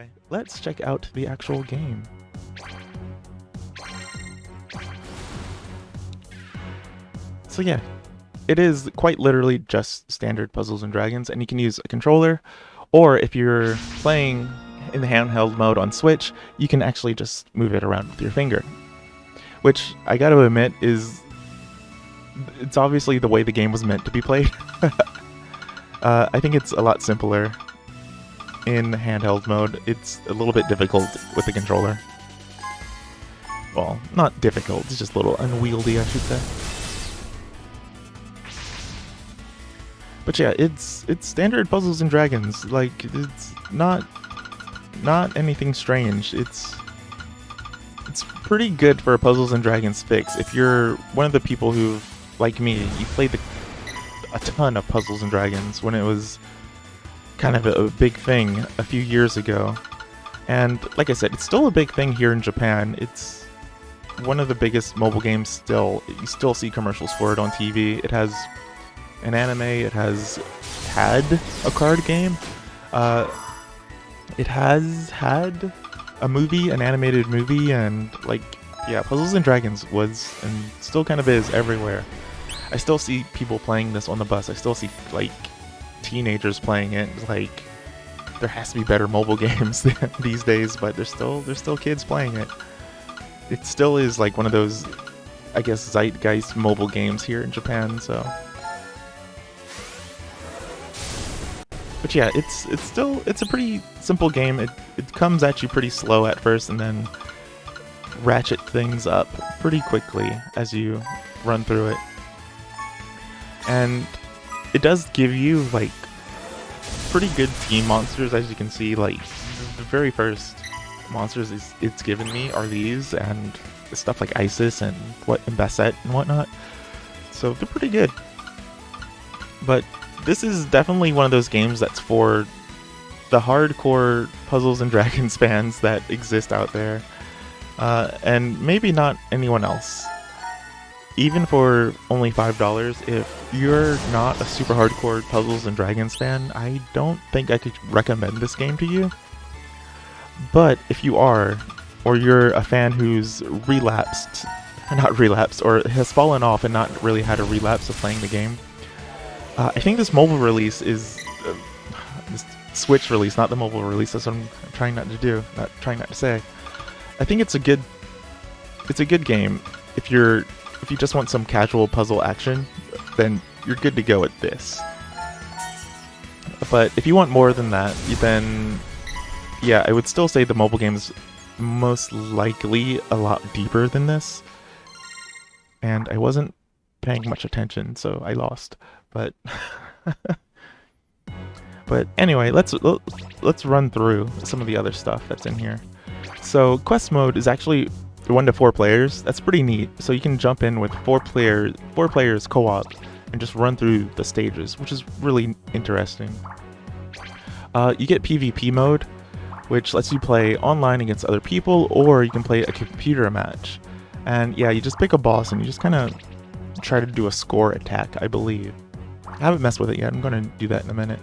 Anyway, let's check out the actual game. So yeah, it is quite literally just standard Puzzles and Dragons, and you can use a controller, or if you're playing in the handheld mode on Switch, you can actually just move it around with your finger. Which, I gotta admit, it's obviously the way the game was meant to be played. I think it's a lot simpler in handheld mode. It's a little bit difficult with the controller. Well, not difficult, it's just a little unwieldy, I should say. But yeah, it's standard Puzzles and Dragons. Like, it's not anything strange. It's pretty good for a Puzzles and Dragons fix. If you're one of the people who, like me, you played a ton of Puzzles and Dragons when it was kind of a big thing a few years ago. And like I said, it's still a big thing here in Japan. It's one of the biggest mobile games still. You still see commercials for it on TV. It has an anime, it has had a card game, it has had a movie, an animated movie, and like, yeah, Puzzles and Dragons was, and still kind of is, everywhere. I still see people playing this on the bus. I still see, like, teenagers playing it. Like, there has to be better mobile games these days, but there's still kids playing it. It still is, like, one of those, I guess, zeitgeist mobile games here in Japan, so. But yeah, it's a pretty simple game. It comes at you pretty slow at first, and then ratchet things up pretty quickly as you run through it. And it does give you, like, pretty good team monsters, as you can see. Like, the very first monsters it's given me are these, and stuff like Isis and Basset and whatnot. So they're pretty good. But this is definitely one of those games that's for the hardcore Puzzles and Dragons fans that exist out there, and maybe not anyone else. Even for only $5, if you're not a super hardcore Puzzles and Dragons fan, I don't think I could recommend this game to you. But if you are, or you're a fan who's not relapsed, or has fallen off and not really had a relapse of playing the game, I think this mobile release is this Switch release, not the mobile release. That's what I'm trying not to do, trying not to say. I think it's a good game. If you just want some casual puzzle action, then you're good to go with this. But if you want more than that, then yeah, I would still say the mobile game is most likely a lot deeper than this. And I wasn't paying much attention, so I lost. But but anyway, let's run through some of the other stuff that's in here. So quest mode is actually 1 to 4 players. That's pretty neat. So you can jump in with 4 players co-op and just run through the stages, which is really interesting. You get PvP mode, which lets you play online against other people, or you can play a computer match. And yeah, you just pick a boss and you just kind of try to do a score attack, I believe. I haven't messed with it yet. I'm going to do that in a minute.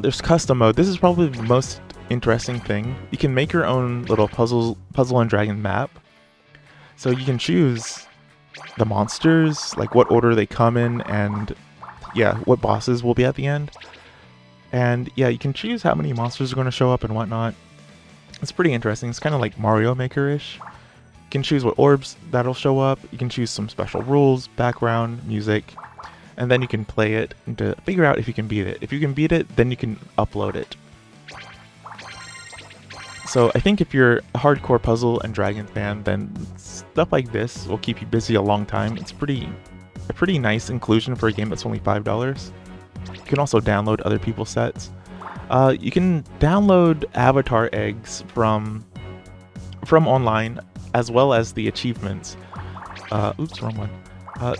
There's custom mode. This is probably the most interesting thing. You can make your own little puzzle and dragon map. So you can choose the monsters, like what order they come in, and yeah, what bosses will be at the end. And yeah, you can choose how many monsters are going to show up and whatnot. It's pretty interesting. It's kind of like Mario Maker-ish. You can choose what orbs that'll show up. You can choose some special rules, background, music, and then you can play it to figure out if you can beat it. If you can beat it, then you can upload it. So I think if you're a hardcore Puzzle and Dragon fan, then stuff like this will keep you busy a long time. It's a pretty nice inclusion for a game that's only $5. You can also download other people's sets. You can download avatar eggs from online, as well as the achievements. Oops, wrong one.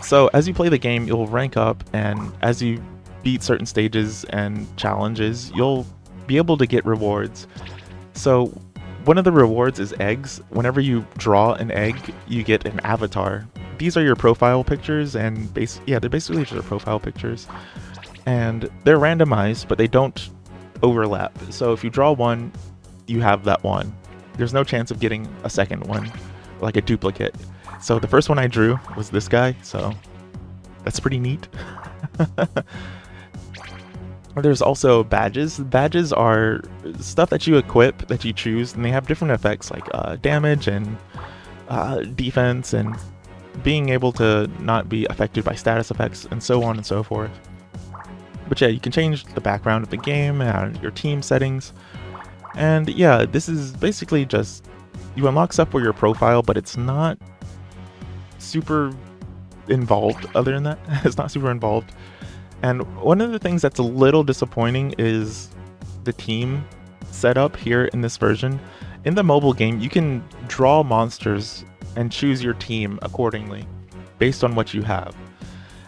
So as you play the game, you'll rank up, and as you beat certain stages and challenges, you'll be able to get rewards. So one of the rewards is eggs. Whenever you draw an egg, you get an avatar. These are your profile pictures, and they're basically just your profile pictures. And they're randomized, but they don't overlap. So if you draw one, you have that one. There's no chance of getting a second one, like a duplicate. So the first one I drew was this guy, so that's pretty neat. There's also badges. Badges are stuff that you equip, that you choose, and they have different effects like damage and defense and being able to not be affected by status effects and so on and so forth. But yeah, you can change the background of the game and your team settings. And yeah, this is basically just, you unlock stuff for your profile, but it's not super involved other than that. It's not super involved. And one of the things that's a little disappointing is the team setup here in this version. In the mobile game, you can draw monsters and choose your team accordingly based on what you have.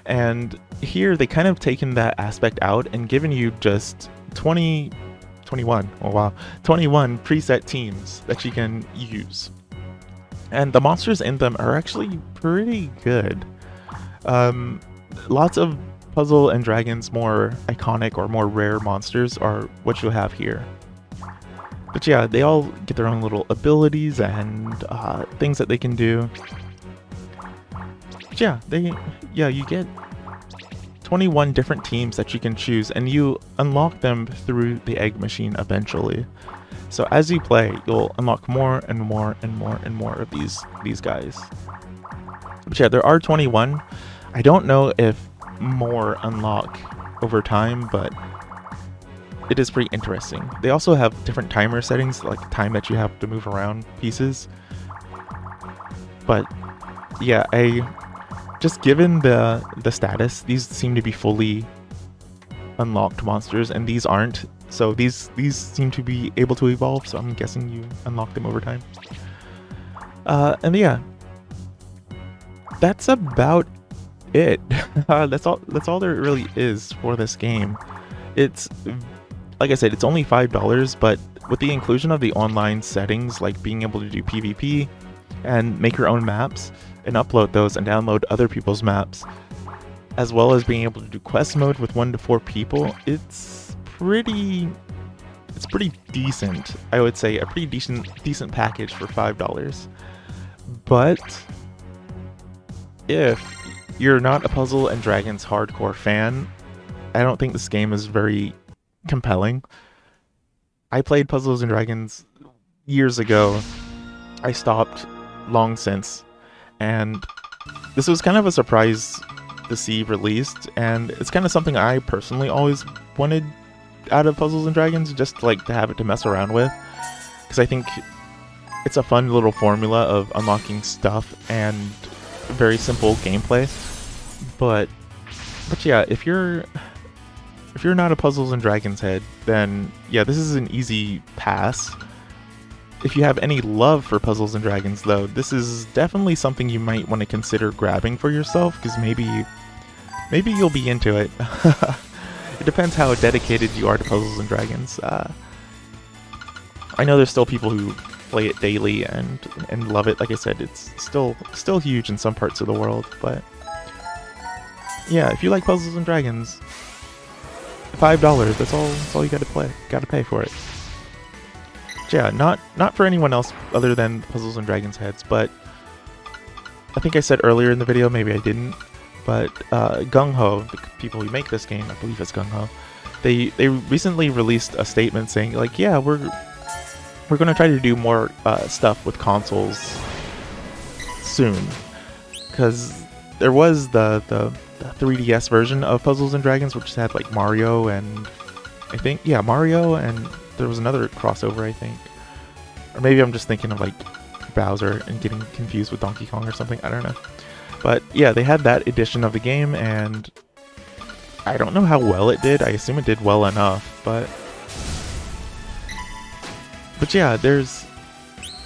And here they kind of taken that aspect out and given you just 21 preset teams that you can use. And the monsters in them are actually pretty good. Lots of Puzzle and Dragons more iconic or more rare monsters are what you'll have here. But yeah, they all get their own little abilities and things that they can do. But yeah, you get 21 different teams that you can choose, and you unlock them through the egg machine eventually. So as you play, you'll unlock more and more and more and more of these guys. But yeah, there are 21. I don't know if more unlock over time, but it is pretty interesting. They also have different timer settings, like time that you have to move around pieces. But yeah, just given the status, these seem to be fully unlocked monsters, and these aren't. So these seem to be able to evolve, so I'm guessing you unlock them over time. And yeah, that's about it. That's all there really is for this game. It's, like I said, it's only $5, but with the inclusion of the online settings, like being able to do PvP and make your own maps and upload those and download other people's maps, as well as being able to do quest mode with 1 to 4 people, it's pretty decent. I would say a pretty decent package for $5. But if you're not a Puzzle and Dragons hardcore fan, I don't think this game is very compelling. I played Puzzles and Dragons years ago. I stopped long since, and this was kind of a surprise to see released, and it's kind of something I personally always wanted out of Puzzles and Dragons, just like to have it to mess around with, because I think it's a fun little formula of unlocking stuff and very simple gameplay. But yeah, if you're not a Puzzles and Dragons head, then yeah, this is an easy pass. If you have any love for Puzzles and Dragons, though, this is definitely something you might want to consider grabbing for yourself, because maybe you'll be into it. It depends how dedicated you are to Puzzles and Dragons. I know there's still people who play it daily and love it. Like I said, it's still huge in some parts of the world, but yeah, if you like Puzzles and Dragons, $5, that's all you gotta pay for it. But yeah, not for anyone else other than Puzzles and Dragons heads, but I think I said earlier in the video, maybe I didn't, but Gung Ho, the people who make this game, I believe it's Gung Ho, they recently released a statement saying, like, yeah, we're gonna try to do more stuff with consoles soon, because there was the 3DS version of Puzzles and Dragons, which had like Mario and I think, yeah, Mario, and there was another crossover, I think, or maybe I'm just thinking of like Bowser and getting confused with Donkey Kong or something, I don't know. But yeah, they had that edition of the game, and I don't know how well it did. I assume it did well enough, but yeah, there's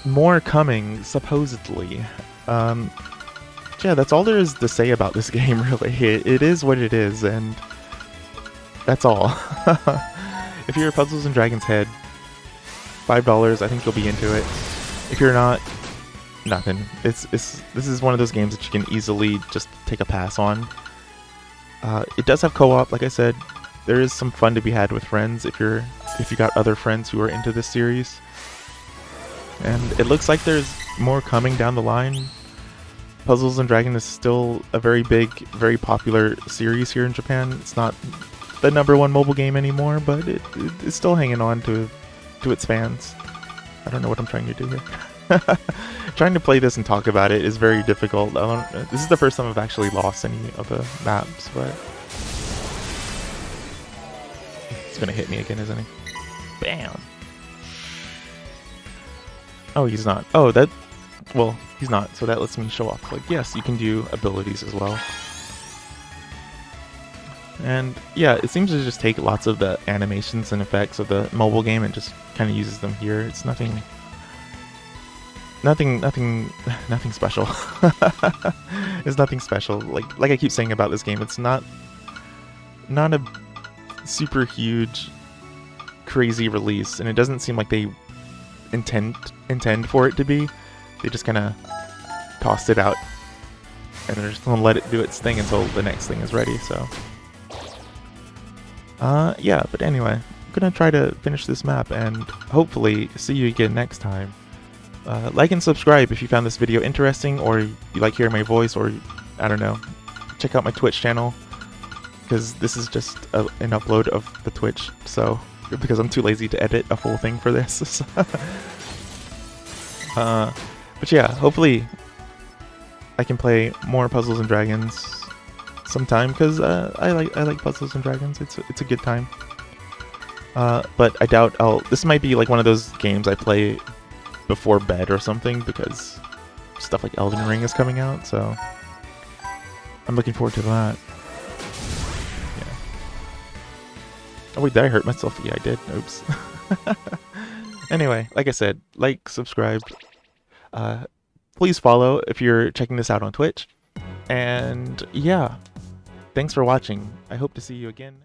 more coming, supposedly. Yeah, that's all there is to say about this game, really. It is what it is, and that's all. If you're a Puzzles and Dragons head, $5, I think you'll be into it. If you're not, nothing. This is one of those games that you can easily just take a pass on. It does have co-op, like I said. There is some fun to be had with friends if you got other friends who are into this series. And it looks like there's more coming down the line. Puzzles and Dragons is still a very big, very popular series here in Japan. It's not the #1 mobile game anymore, but it's still hanging on to its fans. I don't know what I'm trying to do here. Trying to play this and talk about it is very difficult. This is the first time I've actually lost any of the maps, but he's gonna hit me again, isn't he? Bam! Oh, he's not. Oh, that... Well, he's not, so that lets me show off. Like, yes, you can do abilities as well. And yeah, it seems to just take lots of the animations and effects of the mobile game and just kind of uses them here. It's nothing special. It's nothing special. Like I keep saying about this game, it's not a super huge, crazy release, and it doesn't seem like they intend for it to be. They just kind of tossed it out, and they're just gonna let it do its thing until the next thing is ready. So. Yeah, but anyway, I'm gonna try to finish this map and hopefully see you again next time. Like and subscribe if you found this video interesting, or you like hearing my voice, or I don't know, check out my Twitch channel, because this is just an upload of the Twitch, so, because I'm too lazy to edit a full thing for this. But yeah, hopefully I can play more Puzzles and Dragons sometime, because I like Puzzles and Dragons. It's a good time. But I doubt this might be like one of those games I play before bed or something, because stuff like Elden Ring is coming out, so I'm looking forward to that. Yeah. Oh wait, did I hurt myself? Yeah, I did. Oops. Anyway, like I said, like, subscribe. Please follow if you're checking this out on Twitch. And yeah. Thanks for watching. I hope to see you again.